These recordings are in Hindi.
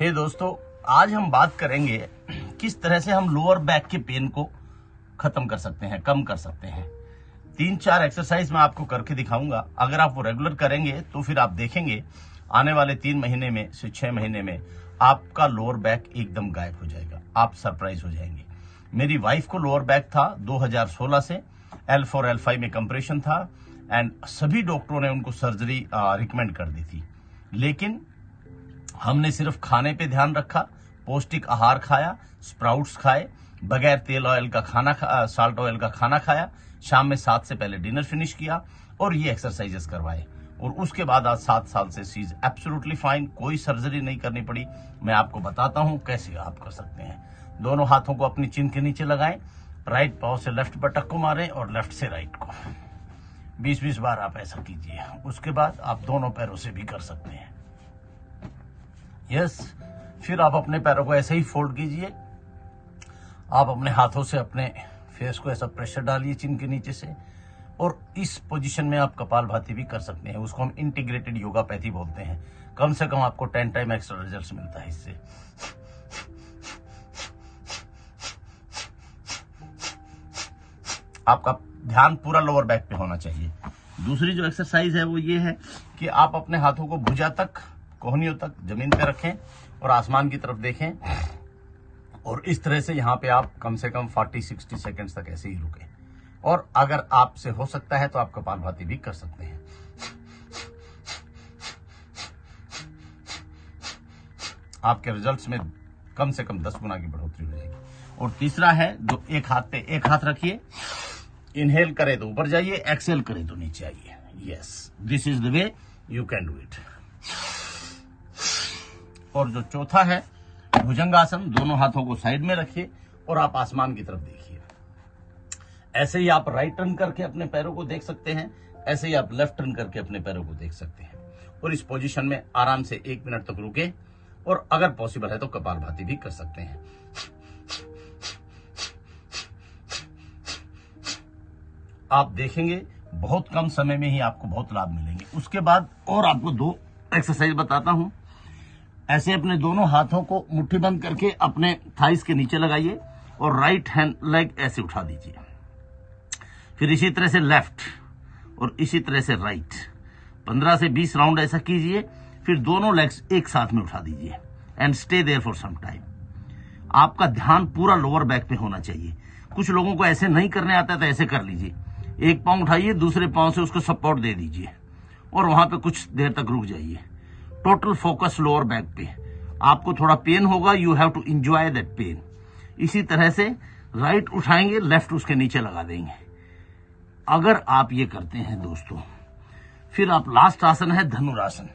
हे दोस्तों, आज हम बात करेंगे किस तरह से हम लोअर बैक के पेन को खत्म कर सकते हैं, कम कर सकते हैं। 3-4 एक्सरसाइज मैं आपको करके दिखाऊंगा। अगर आप वो रेगुलर करेंगे तो फिर आप देखेंगे आने वाले 3 महीने में से 6 महीने में आपका लोअर बैक एकदम गायब हो जाएगा। आप सरप्राइज हो जाएंगे। मेरी वाइफ को लोअर बैक था 2016 से, L4 L5 में कंप्रेशन था एंड सभी डॉक्टरों ने उनको सर्जरी रिकमेंड कर दी थी, लेकिन हमने सिर्फ खाने पे ध्यान रखा, पौष्टिक आहार खाया, स्प्राउट्स खाए, बगैर तेल ऑयल का खाना साल्ट ऑयल का खाना खाया, शाम में 7 से पहले डिनर फिनिश किया और ये एक्सरसाइजेस करवाए। और उसके बाद आज 7 साल से शी इज एब्सोल्युटली फाइन। कोई सर्जरी नहीं करनी पड़ी। मैं आपको बताता हूं कैसे आप कर सकते हैं। दोनों हाथों को अपनी चिन के नीचे लगाएं, राइट पांव से लेफ्ट बटक को मारें और लेफ्ट से राइट को 20-20 बार आप ऐसा कीजिए। उसके बाद आप दोनों पैरों से भी कर सकते हैं। यस, फिर आप अपने पैरों को ऐसे ही फोल्ड कीजिए। आप अपने हाथों से अपने फेस को ऐसा प्रेशर डालिए चिन के नीचे से, और इस पोजीशन में आप कपालभाति भी कर सकते हैं। उसको हम इंटीग्रेटेड योगापैथी बोलते हैं। कम से कम आपको 10 टाइम एक्स्ट्रा रिजल्ट्स मिलता है इससे। आपका ध्यान पूरा लोअर बैक पे होना चाहिए। दूसरी जो एक्सरसाइज है वो ये है कि आप अपने हाथों को भुजा तक, कोहनियों तक जमीन पे रखें और आसमान की तरफ देखें, और इस तरह से यहाँ पे आप कम से कम 40-60 सेकेंड्स तक ऐसे ही रुकें। और अगर आपसे हो सकता है तो आप कपालभाति भी कर सकते हैं। आपके रिजल्ट्स में कम से कम 10 गुना की बढ़ोतरी हो जाएगी। और तीसरा है जो एक हाथ पे एक हाथ रखिए, इनहेल करे तो ऊपर जाइए, एक्सहेल करे तो नीचे आइए। Yes, this is the way you can do it. और जो चौथा है भुजंगासन, दोनों हाथों को साइड में रखिए और आप आसमान की तरफ देखिए। ऐसे ही आप राइट टर्न करके अपने पैरों को देख सकते हैं, ऐसे ही आप लेफ्ट टर्न करके अपने पैरों को देख सकते हैं। और इस पोजीशन में आराम से 1 मिनट तक रुके, और अगर पॉसिबल है तो कपालभाति भी कर सकते हैं। आप देखेंगे बहुत कम समय में ही आपको बहुत लाभ मिलेंगे। उसके बाद और आपको 2 एक्सरसाइज बताता हूं। ऐसे अपने दोनों हाथों को मुट्ठी बंद करके अपने थाइस के नीचे लगाइए और राइट हैंड लेग ऐसे उठा दीजिए। फिर इसी तरह से लेफ्ट और इसी तरह से राइट 15 से 20 राउंड ऐसा कीजिए। फिर दोनों लेग्स एक साथ में उठा दीजिए and stay there for some time. आपका ध्यान पूरा लोअर बैक पे होना चाहिए। कुछ लोगों को ऐसे नहीं करने आता तो ऐसे कर लीजिए। एक पांव उठाइए, दूसरे पांव से उसको सपोर्ट दे दीजिए और वहां पे कुछ देर तक रुक जाइए। टोटल फोकस लोअर बैक पे। आपको थोड़ा पेन होगा, you have to enjoy that pain. इसी तरह से राइट उठाएंगे, लेफ्ट उसके नीचे लगा देंगे। अगर आप ये करते हैं दोस्तों, फिर आप लास्ट आसन है धनुरासन।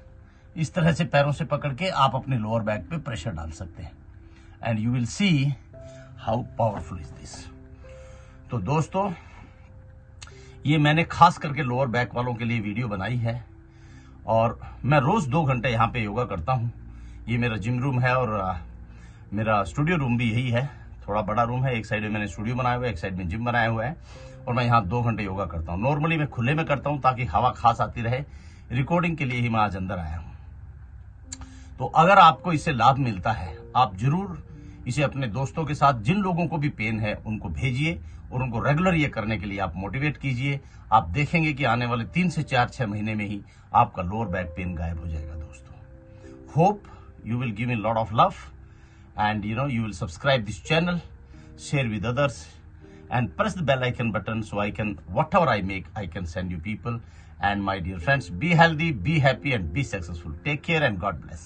इस तरह से पैरों से पकड़ के आप अपने लोअर बैक पे प्रेशर डाल सकते हैं and you will see how powerful is this. तो दोस्तों, ये मैंने खास करके लोअर बैक वालों के लिए वीडियो बनाई है, और मैं रोज 2 घंटे यहाँ पे योगा करता हूँ। ये मेरा जिम रूम है और मेरा स्टूडियो रूम भी यही है। थोड़ा बड़ा रूम है, एक साइड में मैंने स्टूडियो बनाया हुआ है, एक साइड में जिम बनाया हुआ है, और मैं यहाँ 2 घंटे योगा करता हूँ। नॉर्मली मैं खुले में करता हूँ ताकि हवा खास आती रहे। रिकॉर्डिंग के लिए ही मैं आज अंदर आया हूँ। तो अगर आपको इससे लाभ मिलता है, आप जरूर इसे अपने दोस्तों के साथ, जिन लोगों को भी पेन है उनको भेजिए और उनको रेगुलर ये करने के लिए आप मोटिवेट कीजिए। आप देखेंगे कि आने वाले 3 से 4-6 महीने में ही आपका लोअर बैक पेन गायब हो जाएगा दोस्तों। Hope you will give me a lot of love, and you will subscribe this channel, share with others, and press the bell icon button so I can, whatever I make, I can send you people. And my dear friends, be healthy, be happy, and be successful. Take care and God bless.